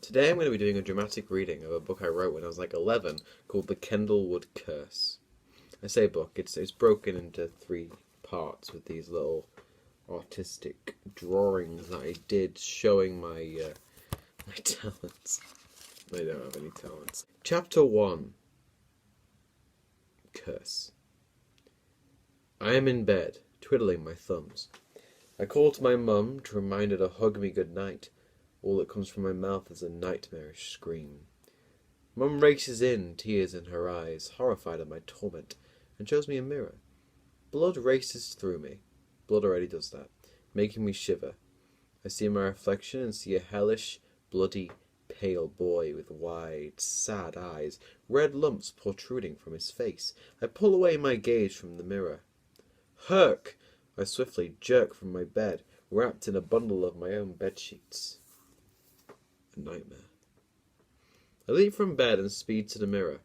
Today I'm going to be doing a dramatic reading of a book I wrote when I was like 11 called The Kendlewood Curse. I say book, it's broken into 3 parts with these little artistic drawings that I did showing my talents. I don't have any talents. Chapter 1. Curse. I am in bed, twiddling my thumbs. I call to my mum to remind her to hug me good night. All that comes from my mouth is a nightmarish scream. Mum races in, tears in her eyes, horrified at my torment, and shows me a mirror. Blood races through me. Blood already does that, making me shiver. I see my reflection and see a hellish, bloody, pale boy with wide, sad eyes, red lumps protruding from his face. I pull away my gaze from the mirror. Herc! I swiftly jerk from my bed, wrapped in a bundle of my own bedsheets. A nightmare. I leap from bed and speed to the mirror.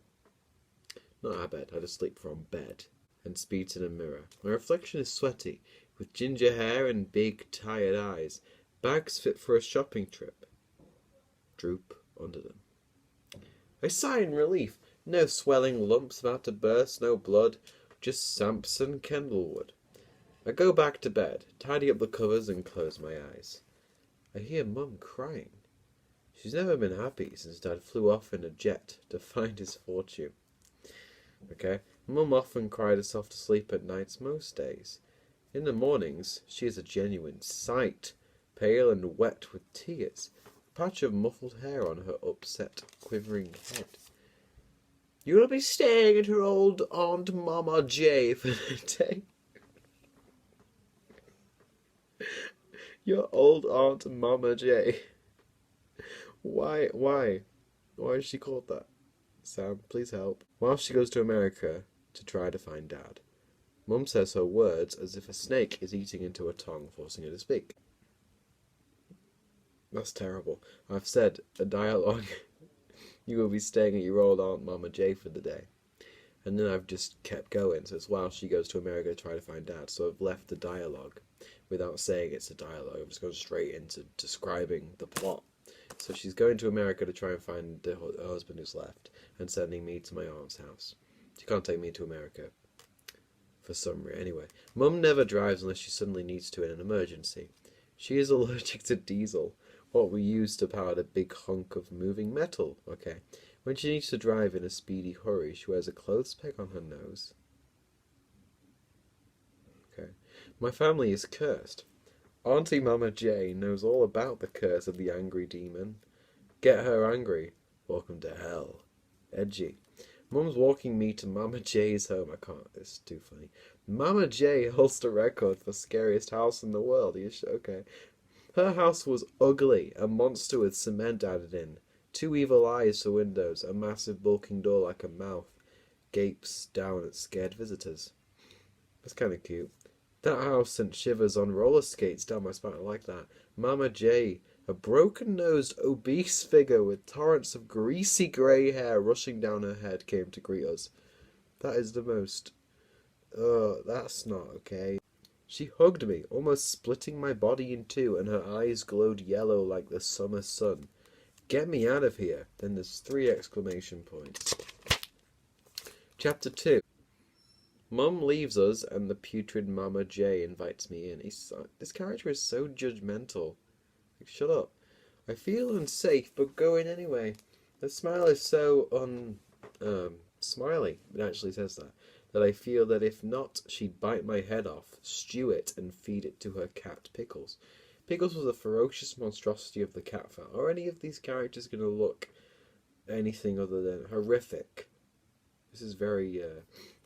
Not our bed, I just leap from bed and speed to the mirror. My reflection is sweaty, with ginger hair and big, tired eyes, bags fit for a shopping trip. Droop under them. I sigh in relief. No swelling lumps about to burst, no blood, just Samson Kendlewood. I go back to bed, tidy up the covers and close my eyes. I hear Mum crying. She's never been happy since Dad flew off in a jet to find his fortune. Okay, Mum often cried herself to sleep at nights most days. In the mornings, she is a genuine sight, pale and wet with tears, a patch of muffled hair on her upset, quivering head. You'll be staying at your old Aunt Mama J for the day. Your old Aunt Mama J. Why is she called that? Sam, please help. While she goes to America to try to find Dad, Mum says her words as if a snake is eating into her tongue, forcing her to speak. That's terrible. I've said a dialogue. You will be staying at your old Aunt Mama J for the day. And then I've just kept going, so it's while she goes to America to try to find Dad. So I've left the dialogue without saying it's a dialogue. I'm just going straight into describing the plot. So she's going to America to try and find her husband who's left and sending me to my aunt's house. She can't take me to America. For some reason. Anyway, Mum never drives unless she suddenly needs to in an emergency. She is allergic to diesel, what we use to power the big hunk of moving metal, okay? When she needs to drive in a speedy hurry, she wears a clothes peg on her nose. Okay. My family is cursed. Auntie Mama J knows all about the curse of the angry demon. Get her angry. Welcome to hell. Edgy. Mum's walking me to Mama J's home. I can't. It's too funny. Mama J holds the record for scariest house in the world. Okay. Her house was ugly. A monster with cement added in. 2 evil eyes for windows. A massive bulking door like a mouth. Gapes down at scared visitors. That's kind of cute. That house sent shivers on roller skates down my spine. I like that. Mama J, a broken-nosed, obese figure with torrents of greasy grey hair rushing down her head, came to greet us. That is the most... that's not okay. She hugged me, almost splitting my body in 2, and her eyes glowed yellow like the summer sun. Get me out of here. Then there's 3 exclamation points. Chapter 2. Mum leaves us, and the putrid Mama J invites me in. This character is so judgmental. Like, shut up. I feel unsafe, but go in anyway. The smile is so smiley, it actually says that I feel that if not, she'd bite my head off, stew it, and feed it to her cat, Pickles. Pickles was a ferocious monstrosity of the cat family. Are any of these characters going to look anything other than horrific? This is very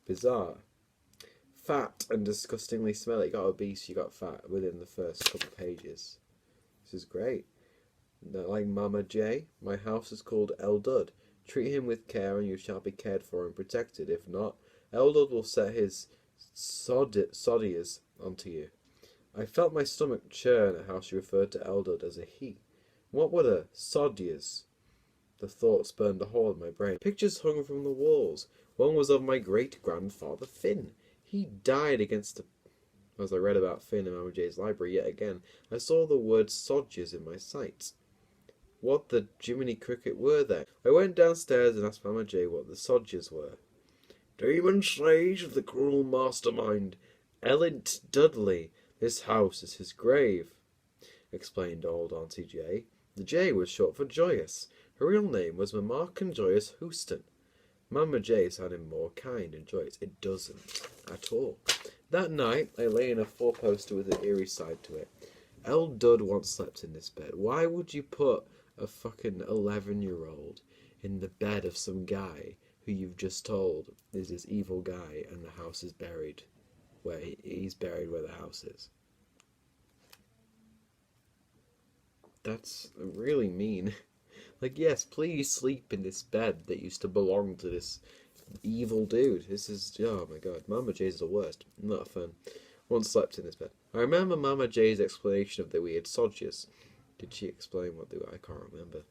bizarre. Fat and disgustingly smelly. You got obese, you got fat within the first couple pages. This is great. Like Mama J, my house is called Eldud. Treat him with care and you shall be cared for and protected. If not, Eldud will set his sodias onto you. I felt my stomach churn at how she referred to Eldud as a he. What were the sodias? The thoughts burned a hole in my brain. Pictures hung from the walls. One was of my great-grandfather Finn. He died against as I read about Finn in Mama J's library yet again, I saw the word Sodgers in my sights. What the Jiminy Cricket were they? I went downstairs and asked Mama J what the Sodgers were. Demon slaves of the cruel mastermind, Ellent Dudley. This house is his grave, explained old Auntie J. The J was short for Joyous. Her real name was Mamarkin Joyous Houston. Mama J sounded more kind and joyous. It doesn't at all. That night, I lay in a four-poster with an eerie side to it. L. Dud once slept in this bed. Why would you put a fucking 11-year-old in the bed of some guy who you've just told is this evil guy and the house is buried where he's buried where the house is? That's really mean. Like, yes, please sleep in this bed that used to belong to this evil dude. This is, oh my god, Mama J's the worst. Not fun. Once slept in this bed. I remember Mama J's explanation of the weird Sodgers. Did she explain what they were? I can't remember.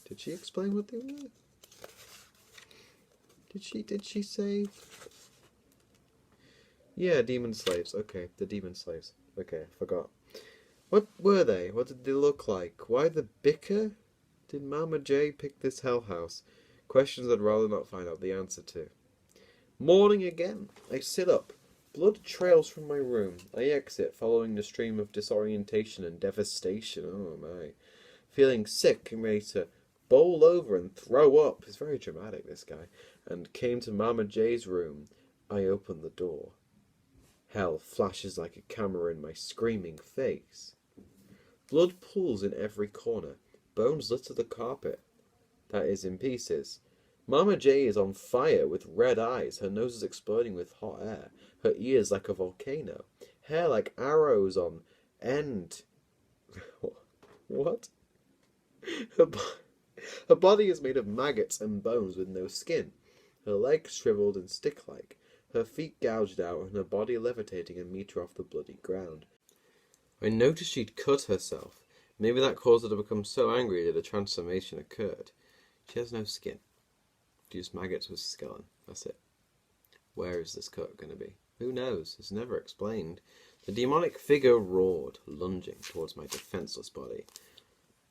Did she explain what they were? Did she say? Yeah, demon slaves. Okay, the demon slaves. Okay, I forgot. What were they? What did they look like? Why the bicker? Did Mama J pick this hell house? Questions I'd rather not find out the answer to. Morning again. I sit up. Blood trails from my room. I exit, following the stream of disorientation and devastation. Oh my. Feeling sick and ready to bowl over and throw up. He's very dramatic, this guy. And came to Mama J's room. I opened the door. Hell flashes like a camera in my screaming face. Blood pools in every corner. Bones litter the carpet. That is in pieces. Mama J is on fire with red eyes. Her nose is exploding with hot air. Her ears like a volcano. Hair like arrows on end. What? Her body is made of maggots and bones with no skin. Her legs shriveled and stick-like. Her feet gouged out and her body levitating a metre off the bloody ground. I noticed she'd cut herself. Maybe that caused her to become so angry that a transformation occurred. She has no skin. Just maggots with skeleton. That's it. Where is this cut going to be? Who knows? It's never explained. The demonic figure roared, lunging towards my defenseless body.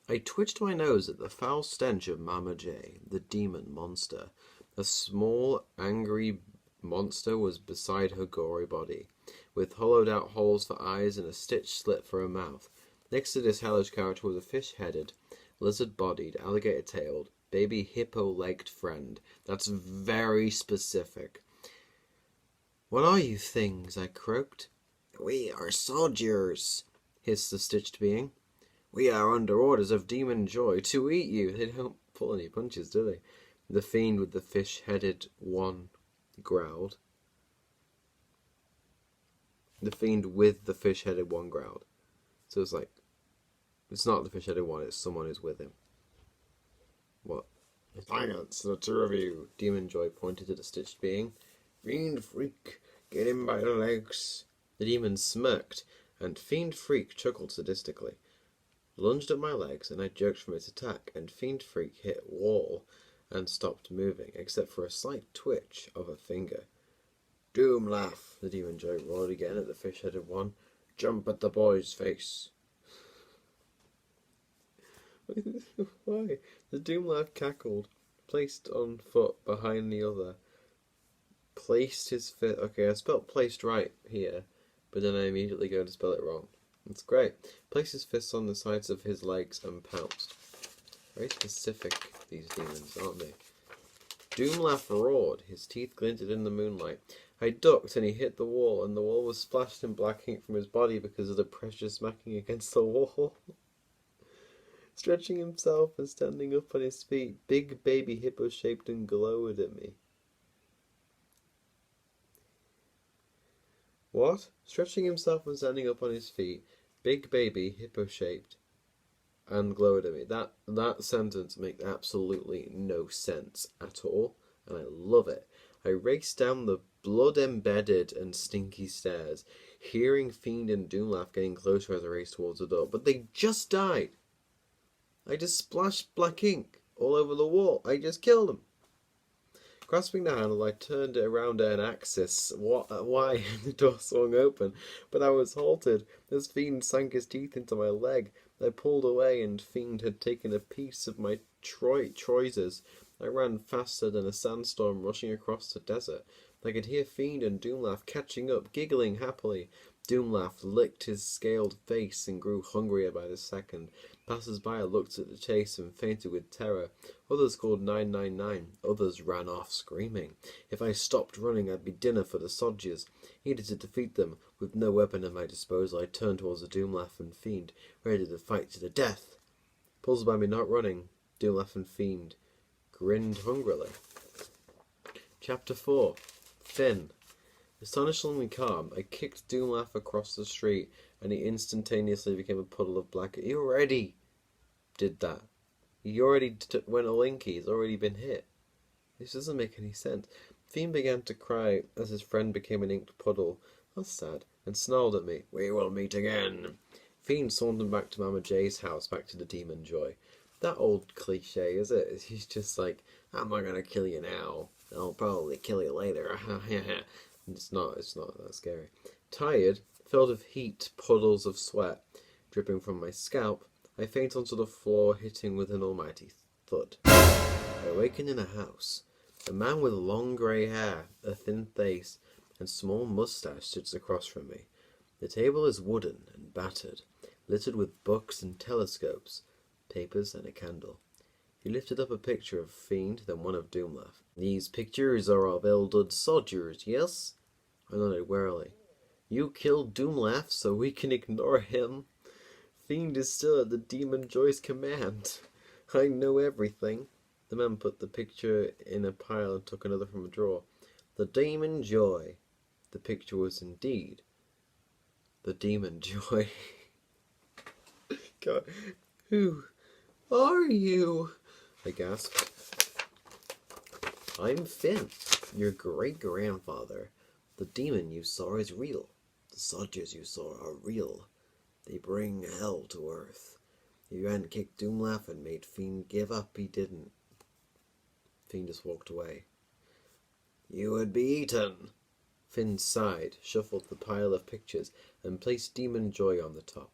I twitched my nose at the foul stench of Mama J, the demon monster. A small, angry monster was beside her gory body, with hollowed-out holes for eyes and a stitched slit for a mouth. Next to this hellish character was a fish-headed, lizard-bodied, alligator-tailed, baby hippo-legged friend. That's very specific. What are you things? I croaked. We are soldiers, hissed the stitched being. We are under orders of Demon Joy to eat you. They don't pull any punches, do they? The fiend with the fish-headed one growled. The fiend with the fish-headed one growled. So it's like, it's not the fish-headed one, it's someone who's with him. What? Silence, the two of you. Demon Joy pointed to the stitched being. Fiend Freak, get him by the legs. The demon smirked, and Fiend Freak chuckled sadistically. Lunged at my legs, and I jerked from its attack, and Fiend Freak hit wall and stopped moving, except for a slight twitch of a finger. Doom laugh, the Demon Joy roared again at the fish-headed one. Jump at the boy's face. Why? The Doom laugh cackled, placed on foot behind the other. Placed his fist. Okay, I spelled placed right here, but then I immediately go to spell it wrong. That's great. Placed his fists on the sides of his legs and pounced. Very specific, these demons, aren't they? Doomlaugh roared. His teeth glinted in the moonlight. I ducked and he hit the wall, and the wall was splashed in black ink from his body because of the pressure smacking against the wall. Stretching himself and standing up on his feet, big baby hippo shaped and glowered at me. What? Stretching himself and standing up on his feet, big baby hippo shaped and glowered at me. That sentence makes absolutely no sense at all, and I love it. I raced down the blood-embedded and stinky stairs, hearing Fiend and Doomlaugh getting closer as I raced towards the door. But they just died. I just splashed black ink all over the wall. I just killed them. Grasping the handle, I turned it around at an axis. Why? The door swung open, but I was halted as Fiend sank his teeth into my leg. I pulled away, and Fiend had taken a piece of my trousers. I ran faster than a sandstorm rushing across the desert. I could hear Fiend and Doomlaugh catching up, giggling happily. Doomlaugh licked his scaled face and grew hungrier by the second. Passers-by looked at the chase and fainted with terror. Others called 999. Others ran off screaming. If I stopped running, I'd be dinner for the Sodgers. Eager to defeat them, with no weapon at my disposal, I turned towards the Doomlaugh and Fiend, ready to fight to the death. Puzzled by me not running, Doomlaugh and Fiend grinned hungrily. Chapter 4. Finn. Astonishingly calm, I kicked Doomlaugh across the street, and he instantaneously became a puddle of black. He already did that. He already went a linky. He's already been hit. This doesn't make any sense. Fiend began to cry as his friend became an inked puddle. That's sad, and snarled at me. We will meet again. Fiend sauntered back to Mama J's house, back to the Demon Joy. That old cliche, is it? He's just like, I'm not gonna kill you now. I'll probably kill you later. It's not that scary. Tired, filled with heat, puddles of sweat dripping from my scalp, I faint onto the floor, hitting with an almighty thud. I awakened in a house. A man with long grey hair, a thin face, and small moustache sits across from me. The table is wooden and battered, littered with books and telescopes, papers and a candle. He lifted up a picture of Fiend, then one of Doomlaugh. These pictures are of Eldud soldiers, yes? I nodded warily. You killed Doomlaugh so we can ignore him? Fiend is still at the Demon Joy's command. I know everything. The man put the picture in a pile and took another from a drawer. The Demon Joy. The picture was indeed the Demon Joy. God, who are you? I gasped. I'm Finn, your great-grandfather. The demon you saw is real. The Sodgers you saw are real. They bring hell to Earth. If you hadn't kicked Doomlaugh and made Fiend give up, he didn't. Fiend just walked away. You would be eaten. Finn sighed, shuffled the pile of pictures, and placed Demon Joy on the top.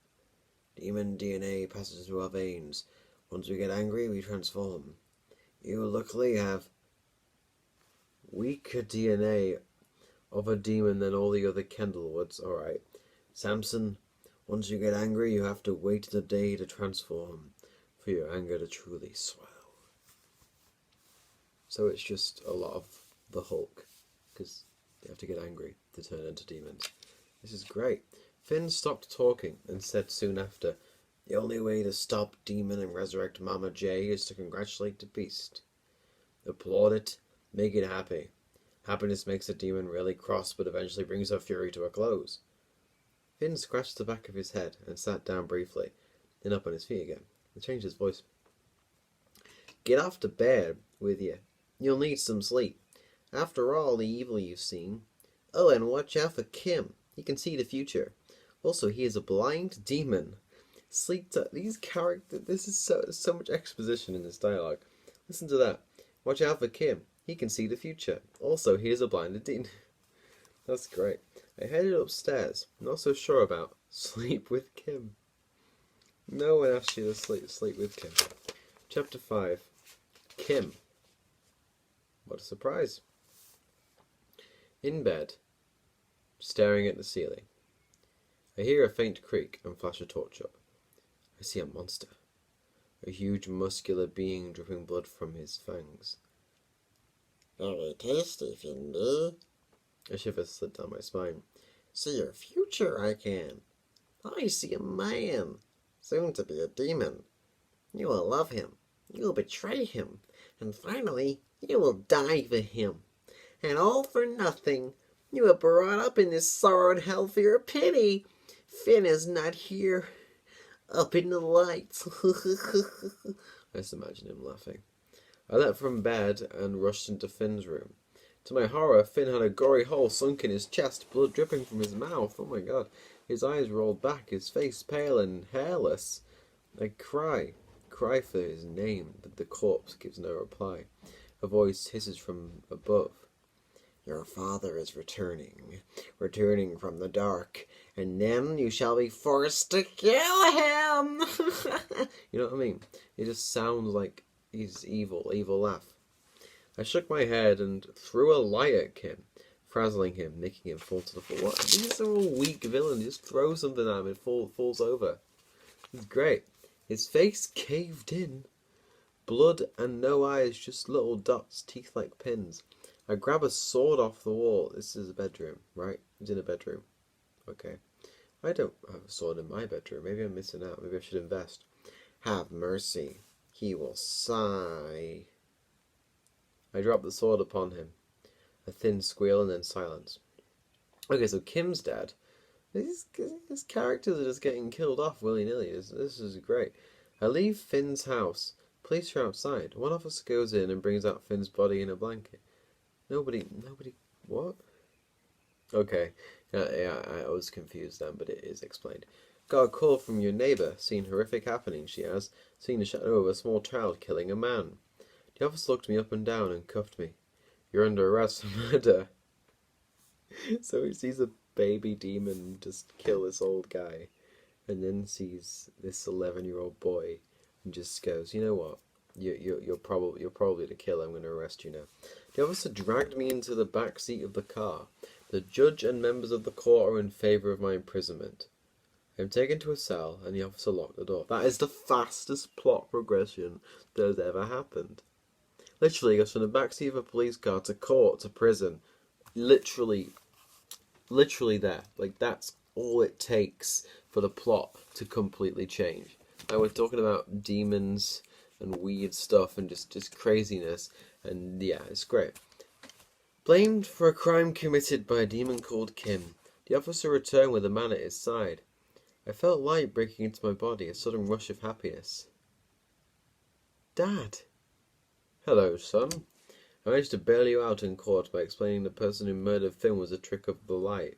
Demon DNA passes through our veins. Once we get angry, we transform. You luckily have weaker DNA of a demon than all the other Kendlewoods. Alright. Samson, once you get angry, you have to wait the day to transform, for your anger to truly swell. So it's just a lot of the Hulk, because they have to get angry to turn into demons. This is great. Finn stopped talking and said soon after, the only way to stop Demon and resurrect Mama J is to congratulate the beast. Applaud it, make it happy. Happiness makes the demon really cross, but eventually brings her fury to a close. Finn scratched the back of his head and sat down briefly, then up on his feet again, and changed his voice. Get off to bed with you. You'll need some sleep. After all the evil you've seen. Oh, and watch out for Kim. He can see the future. Also, he is a blind demon. These characters, this is so much exposition in this dialogue. Listen to that. Watch out for Kim. He can see the future. Also, he is a blind demon. That's great. I headed upstairs. Not so sure about sleep with Kim. No one asked you to sleep with Kim. Chapter 5. Kim. What a surprise. In bed, staring at the ceiling. I hear a faint creak and flash a torch up. I see a monster. A huge muscular being dripping blood from his fangs. Very tasty, Findy. A shiver slid down my spine. See your future, I can. I see a man, soon to be a demon. You will love him. You will betray him. And finally, you will die for him. And all for nothing. You were brought up in this sorrowed hell for your pity. Finn is not here. Up in the lights. I just imagine him laughing. I leapt from bed and rushed into Finn's room. To my horror, Finn had a gory hole sunk in his chest, blood dripping from his mouth. Oh my god. His eyes rolled back, his face pale and hairless. I cry for his name, but the corpse gives no reply. A voice hisses from above. Your father is returning from the dark, and then you shall be forced to kill him. You know what I mean? It just sounds like he's evil laugh. I shook my head and threw a light at Kim, frazzling him, making him fall to the floor. What? These are all weak villains. Just throw something at him and falls over. It's great. His face caved in. Blood and no eyes, just little dots, teeth like pins. I grab a sword off the wall. This is a bedroom, right? He's in a bedroom. Okay. I don't have a sword in my bedroom. Maybe I'm missing out. Maybe I should invest. Have mercy. He will sigh. I drop the sword upon him. A thin squeal and then silence. Okay, so Kim's dead. These characters are just getting killed off willy-nilly. This is great. I leave Finn's house. Police are outside. One officer goes in and brings out Finn's body in a blanket. Nobody, what? Okay, yeah, I was confused then, but it is explained. Got a call from your neighbour. Seen horrific happening, she has. Seen the shadow of a small child killing a man. The officer looked me up and down and cuffed me. You're under arrest for murder. So he sees a baby demon just kill this old guy, and then sees this 11-year-old boy, and just goes, you know what? You're probably the killer. I'm going to arrest you now. The officer dragged me into the back seat of the car. The judge and members of the court are in favour of my imprisonment. I am taken to a cell, and the officer locked the door. That is the fastest plot progression that has ever happened. Literally, it goes from the backseat of a police car to court to prison. Literally there. Like, that's all it takes for the plot to completely change. Like, we're talking about demons and weird stuff and just craziness, and yeah, it's great. Blamed for a crime committed by a demon called Kim, the officer returned with a man at his side. I felt light breaking into my body, a sudden rush of happiness. Dad! Hello, son. I managed to bail you out in court by explaining the person who murdered Finn was a trick of the light.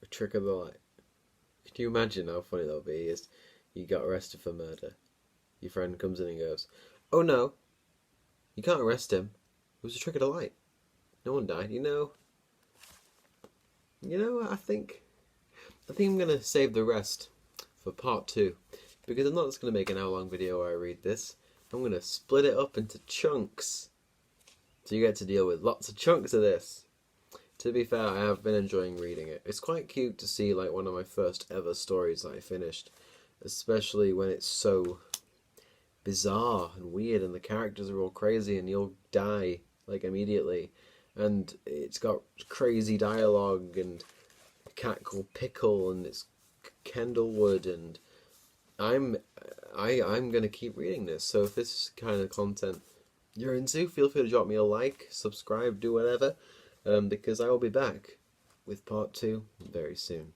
A trick of the light. Can you imagine how funny that would be? Is you got arrested for murder. Your friend comes in and goes, "Oh no, you can't arrest him. It was a trick of the light. No one died. You know, I think I'm gonna save the rest for part 2, because I'm not just gonna make an hour-long video where I read this. I'm gonna split it up into chunks, so you get to deal with lots of chunks of this. To be fair, I have been enjoying reading it. It's quite cute to see like one of my first ever stories that I finished, especially when it's so bizarre and weird and the characters are all crazy and you'll die like immediately, and it's got crazy dialogue and a cat called Pickle and it's Kendlewood, and I'm gonna keep reading this. So if this kind of content you're into, feel free to drop me a like, subscribe, do whatever, because I will be back with part 2 very soon.